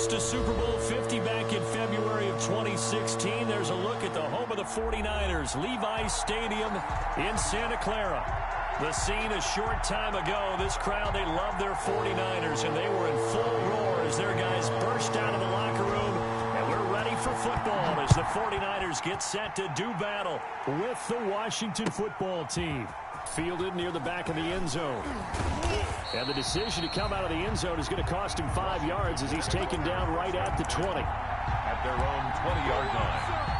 lost to Super Bowl 50 back in February of 2016. There's a look at the home of the 49ers, Levi's Stadium in Santa Clara. The scene a short time ago. This crowd, they love their 49ers, and they were in full roar as their guys burst out of the locker room. And we're ready for football as the 49ers get set to do battle with the Washington football team. Fielded near the back of the end zone. And the decision to come out of the end zone is going to cost him 5 yards as he's taken down right at the 20. At their own 20-yard line.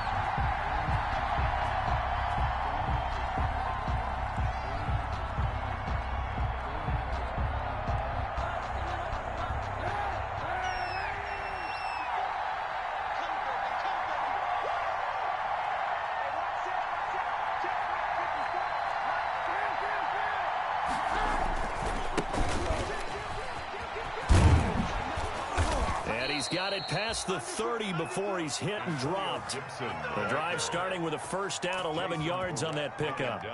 Got it past the 30 before he's hit and dropped. The drive starting with a first down, 11 yards on that pickup.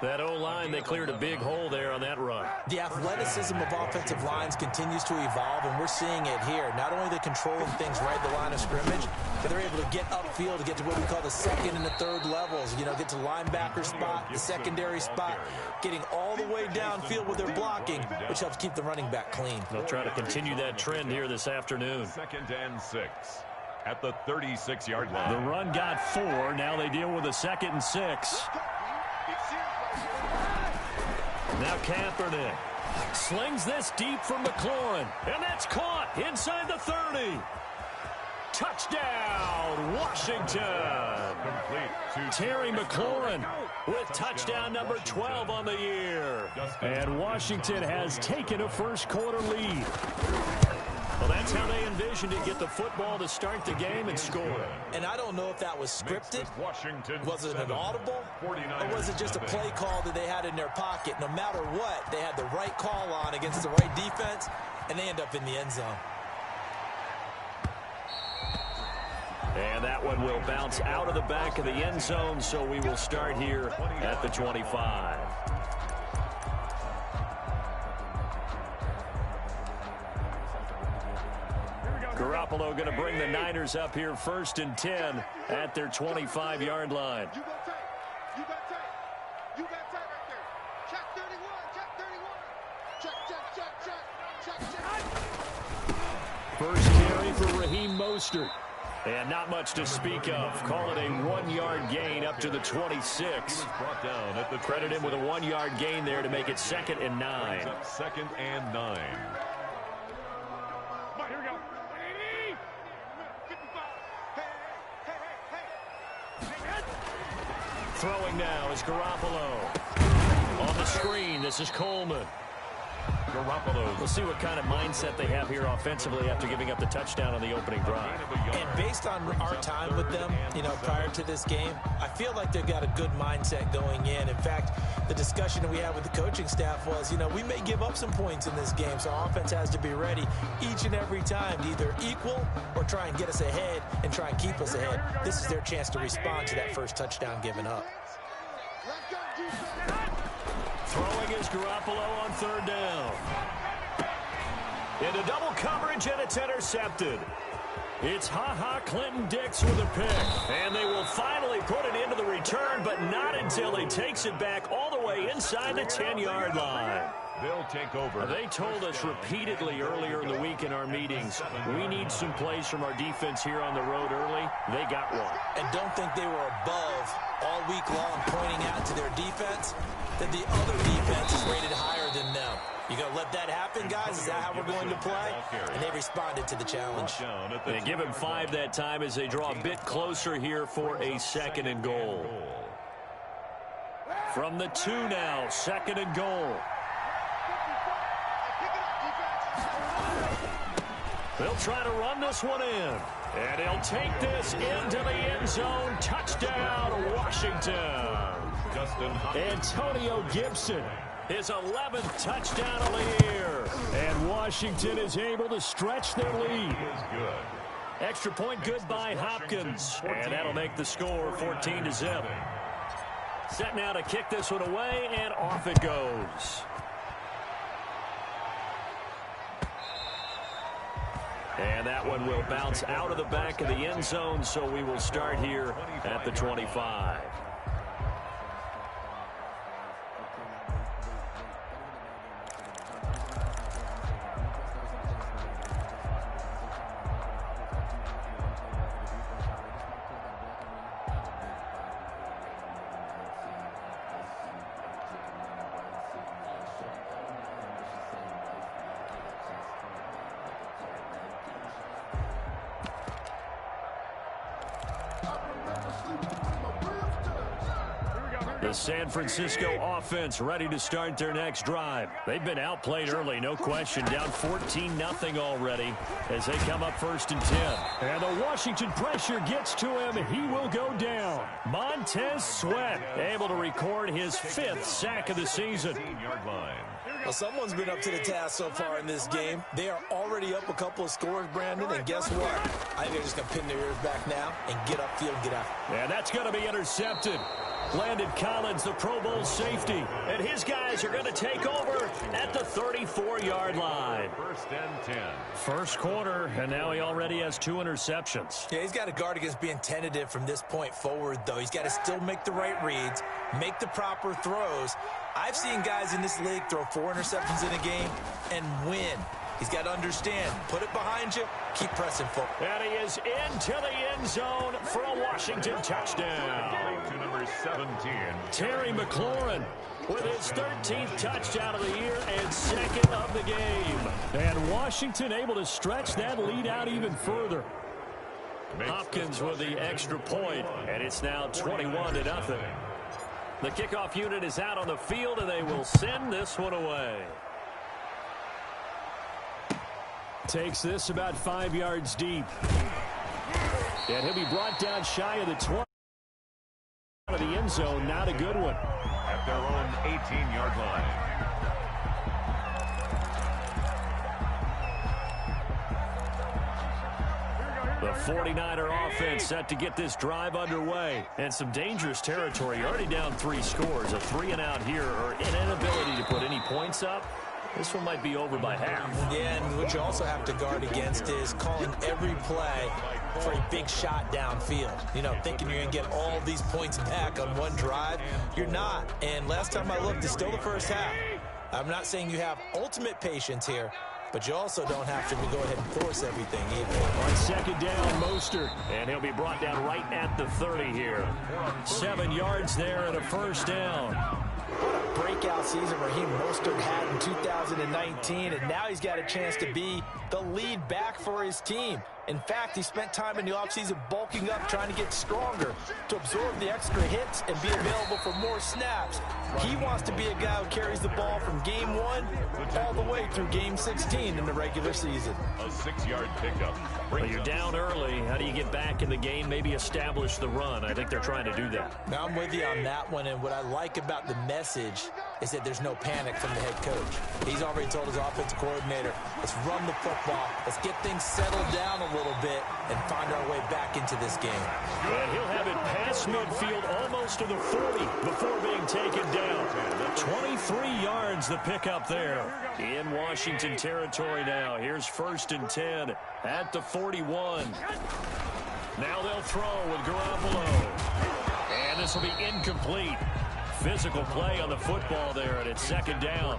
That O-line, they cleared a big hole there on that run. The athleticism of offensive lines continues to evolve, and we're seeing it here. Not only are they controlling things right at the line of scrimmage, but they're able to get upfield to get to what we call the second and the third levels. You know, get to linebacker spot, the secondary spot, getting all the way downfield with their blocking, which helps keep the running back clean. They'll try to continue that trend here this afternoon. 2nd and 6 at the 36-yard line. The run got 4. Now they deal with a 2nd and 6. Now Kaepernick slings this deep from McLaurin, and that's caught inside the 30. Touchdown, Washington. Terry McLaurin with touchdown number 12 on the year. And Washington has taken a first-quarter lead. Well, that's how they envisioned to get the football to start the game and score. And I don't know if that was scripted. Was it an audible? Or was it just a play call that they had in their pocket? No matter what, they had the right call on against the right defense, and they end up in the end zone. And that one will bounce out of the back of the end zone, so we will start here at the 25. Garoppolo going to bring the Niners up here 1st and 10 at their 25-yard line. You got tape. You got tape right there. Check 31. Check 31. Check. First carry for Raheem Mostert. And not much to speak of. Call it a 1-yard gain up to the 26. Credit him with a 1-yard gain there to make it 2nd and 9. 2nd and 9. Throwing now is Garoppolo. On the screen, this is Coleman. Garoppolo. We'll see what kind of mindset they have here offensively after giving up the touchdown on the opening drive. And based on our time with them, you know, prior to this game, I feel like they've got a good mindset going in. In fact, the discussion that we had with the coaching staff was, you know, we may give up some points in this game, so our offense has to be ready each and every time to either equal or try and get us ahead and try and keep us ahead. This is their chance to respond to that first touchdown given up. Throwing is Garoppolo on 3rd down. Into double coverage, and it's intercepted. It's Clinton-Dix with a pick. And they will finally put it into the return, but not until he takes it back all the way inside the 10-yard line. They'll take over. They told us repeatedly earlier in the week in our meetings, we need some plays from our defense here on the road early. They got one. And don't think they were above all week long pointing out to their defense that the other defense is rated higher than them. You going to let that happen, guys? Is that how we're going to play? And they responded to the challenge. They give him 5 that time as they draw a bit closer here for a 2nd and goal. From the 2 now, 2nd and goal. They'll try to run this one in. And he'll take this into the end zone. Touchdown, Washington. Antonio Gibson, his 11th touchdown of the year. And Washington is able to stretch their lead. Extra point good by Hopkins. And that'll make the score 14-0. Set now to kick this one away, and off it goes. And that one will bounce out of the back of the end zone, so we will start here at the 25. The San Francisco offense ready to start their next drive. They've been outplayed early, no question. Down 14-0 already as they come up 1st and 10. And the Washington pressure gets to him. He will go down. Montez Sweat able to record his 5th sack of the season. Well, someone's been up to the task so far in this game. They are already up a couple of scores, Brandon, and guess what? I think they're just going to pin their ears back now and get upfield and get out. And that's going to be intercepted. Landon Collins, the Pro Bowl safety. And his guys are going to take over at the 34-yard line. 1st and 10. First quarter, and now he already has 2 interceptions. Yeah, he's got to guard against being tentative from this point forward, though. He's got to still make the right reads, make the proper throws. I've seen guys in this league throw 4 interceptions in a game and win. He's got to understand, put it behind you, keep pressing forward. And he is into the end zone for a Washington touchdown. To number 17. Terry McLaurin with his 13th touchdown of the year and 2nd of the game. And Washington able to stretch that lead out even further. Hopkins with the extra point, and it's now 21-0. The kickoff unit is out on the field, and they will send this one away. Takes this about 5 yards deep. And he'll be brought down shy of the 20 of the end zone. Not a good one. At their own 18-yard line. The 49er offense set to get this drive underway. And some dangerous territory. Already down 3 scores. A 3-and-out here, or an inability to put any points up. This one might be over by half. Yeah, and what you also have to guard against is calling every play for a big shot downfield. You know, thinking you're going to get all these points back on one drive. You're not. And last time I looked, it's still the first half. I'm not saying you have ultimate patience here, but you also don't have to go ahead and force everything either. On 2nd down, Mostert. And he'll be brought down right at the 30 here. 7 yards there and a 1st down. Breakout season Raheem Mostert had in 2019, and now he's got a chance to be the lead back for his team. In fact, he spent time in the offseason bulking up, trying to get stronger, to absorb the extra hits and be available for more snaps. He wants to be a guy who carries the ball from game 1 all the way through game 16 in the regular season. A 6-yard pickup. Well, you're down early. How do you get back in the game, maybe establish the run? I think they're trying to do that. Now, I'm with you on that one, and what I like about the message is that there's no panic from the head coach. He's already told his offensive coordinator, let's run the football, let's get things settled down a little bit and find our way back into this game. And he'll have it past midfield almost to the 40 before being taken down. 23 yards the pickup there in Washington territory now. Here's 1st and 10 at the 41. Now they'll throw with Garoppolo. And this will be incomplete. Physical play on the football there, and it's 2nd down.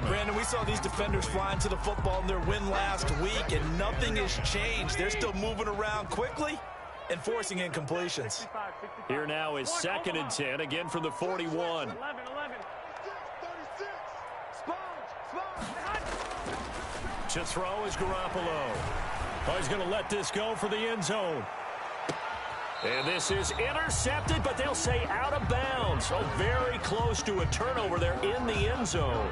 Brandon, we saw these defenders flying to the football in their win last week, and nothing has changed. They're still moving around quickly and forcing incompletions. Here now is 2nd and 10, again from the 41. To throw is Garoppolo. Oh, he's going to let this go for the end zone. And this is intercepted, but they'll say out of bounds. Oh, very close to a turnover there in the end zone.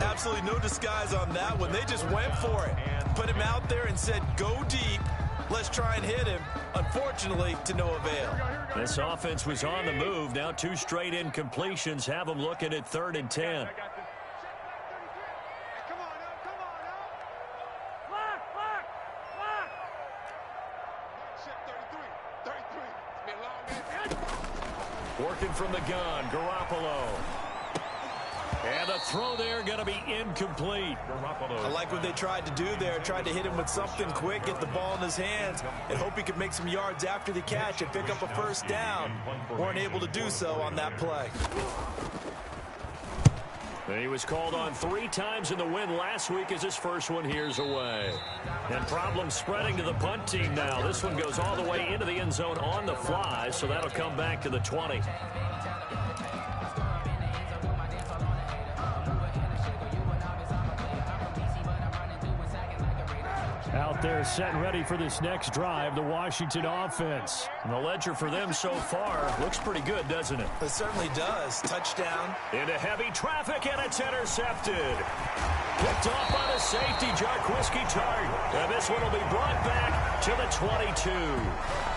Absolutely no disguise on that one. They just went for it. Put him out there and said, go deep. Let's try and hit him. Unfortunately, to no avail. This offense was on the move. Now 2 straight incompletions have them looking at 3rd and 10. Working from the gun, Garoppolo. And the throw there going to be incomplete. I like what they tried to do there. Tried to hit him with something quick, get the ball in his hands, and hope he could make some yards after the catch and pick up a first down. Weren't able to do so on that play. He was called on 3 times in the win last week as his first one here's away. And problems spreading to the punt team now. This one goes all the way into the end zone on the fly, so that'll come back to the 20. Out there set and ready for this next drive, the Washington offense. And the ledger for them so far looks pretty good, doesn't it? It certainly does. Touchdown. Into heavy traffic, and it's intercepted. Picked off by the safety, Jarquiski Tart. And this one will be brought back to the 22.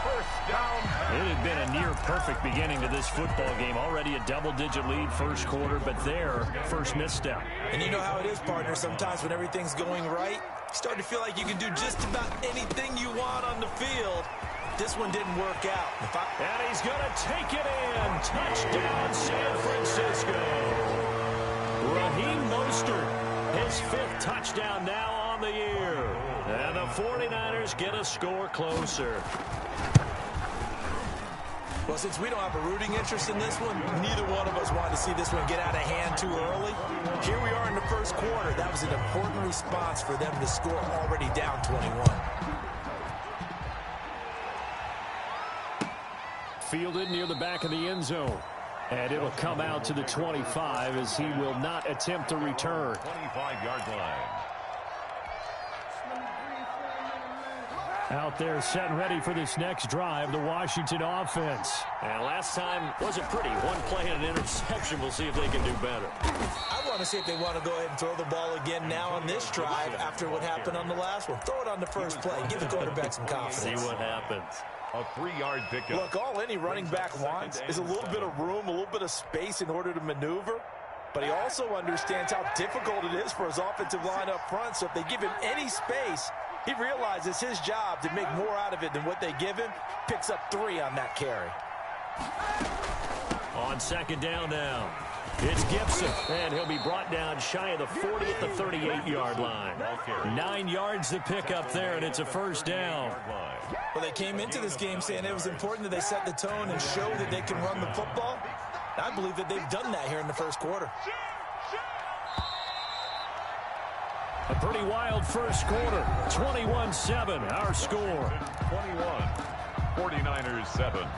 First down. It had been a near-perfect beginning to this football game. Already a double-digit lead first quarter, but their first misstep. And you know how it is, partner. Sometimes when everything's going right, you start to feel like you can do just about anything you want on the field. This one didn't work out. And he's going to take it in. Touchdown, San Francisco. Raheem Mostert, his 5th touchdown now on the year. And the 49ers get a score closer. Well, since we don't have a rooting interest in this one, neither one of us wanted to see this one get out of hand too early. Here we are in the first quarter. That was an important response for them to score already down 21. Fielded near the back of the end zone. And it'll come out to the 25 as he will not attempt to return. 25-yard line. Out there set and ready for this next drive, the Washington offense. And last time wasn't pretty. One play and an interception. We'll see if they can do better. I want to see if they want to go ahead and throw the ball again now on this drive after what happened on the last one. Throw it on the first play. Give the quarterback some confidence. See what happens. A 3-yard pickup. Look, all any running back wants is a little bit of room, a little bit of space in order to maneuver. But he also understands how difficult it is for his offensive line up front. So if they give him any space, he realizes his job to make more out of it than what they give him. Picks up 3 on that carry. On second down now, it's Gibson, and he'll be brought down shy of the 40 at the 38-yard line. 9 yards to pick up there, and it's a first down. Well, they came into this game saying it was important that they set the tone and show that they can run the football. I believe that they've done that here in the first quarter. A pretty wild first quarter. 21-7, our score. 21, 49ers 7.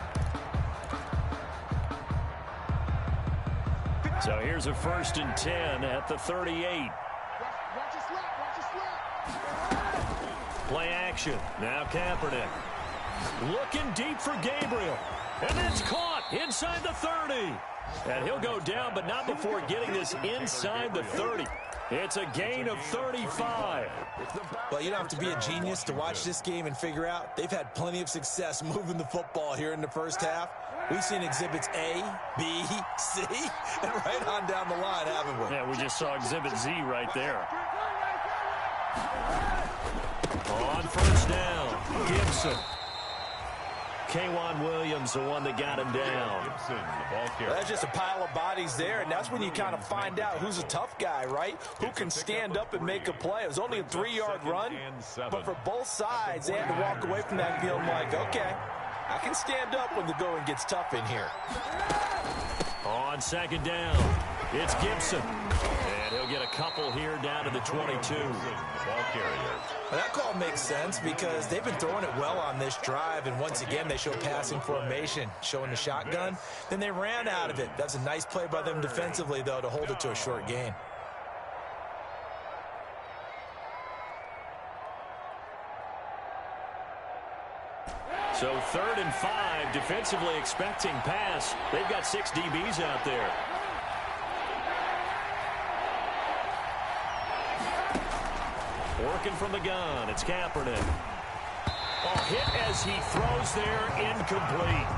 So here's a 1st and 10 at the 38. Watch your slap, watch your slap. Play action. Now Kaepernick. Looking deep for Gabriel. And it's caught inside the 30. And he'll go down, but not before getting this inside the 30. It's a gain of 35. Well, you don't have to be a genius to watch this game and figure out they've had plenty of success moving the football here in the first half. We've seen exhibits A, B, C, and right on down the line, haven't we? Yeah, we just saw exhibit Z right there. On first down, Gibson. K'Wan Williams, the one that got him down. Gibson, the ball carrier. That's just a pile of bodies there, and that's when you kind of find out who's a tough guy, right? Who can stand up and make a play. It was only a 3-yard run, but for both sides, they had to walk away from that feeling like, okay, I can stand up when the going gets tough in here. On second down, it's Gibson. And he'll get a couple here down to the 22. The ball carrier. Well, that call makes sense because they've been throwing it well on this drive, and once again, they show passing formation, showing the shotgun. Then they ran out of it. That's a nice play by them defensively, though, to hold it to a short gain. So 3rd and 5, defensively expecting pass. They've got 6 DBs out there. Working from the gun, it's Kaepernick. Hit as he throws there, incomplete.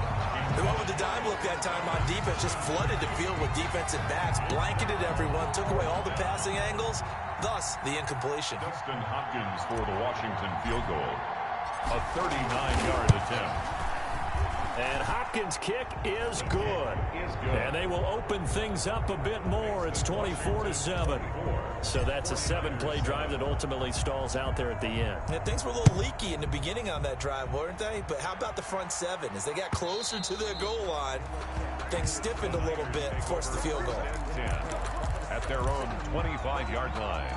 The one with the dime look that time on defense just flooded the field with defensive backs, blanketed everyone, took away all the passing angles, thus the incompletion. Dustin Hopkins for the Washington field goal. A 39-yard attempt. And Hopkins' kick is good. And they will open things up a bit more. It's 24-7. So that's a 7-play drive that ultimately stalls out there at the end. Yeah, things were a little leaky in the beginning on that drive, weren't they? But how about the front 7? As they got closer to their goal line, things stiffened a little bit, forced the field goal. At their own 25-yard line.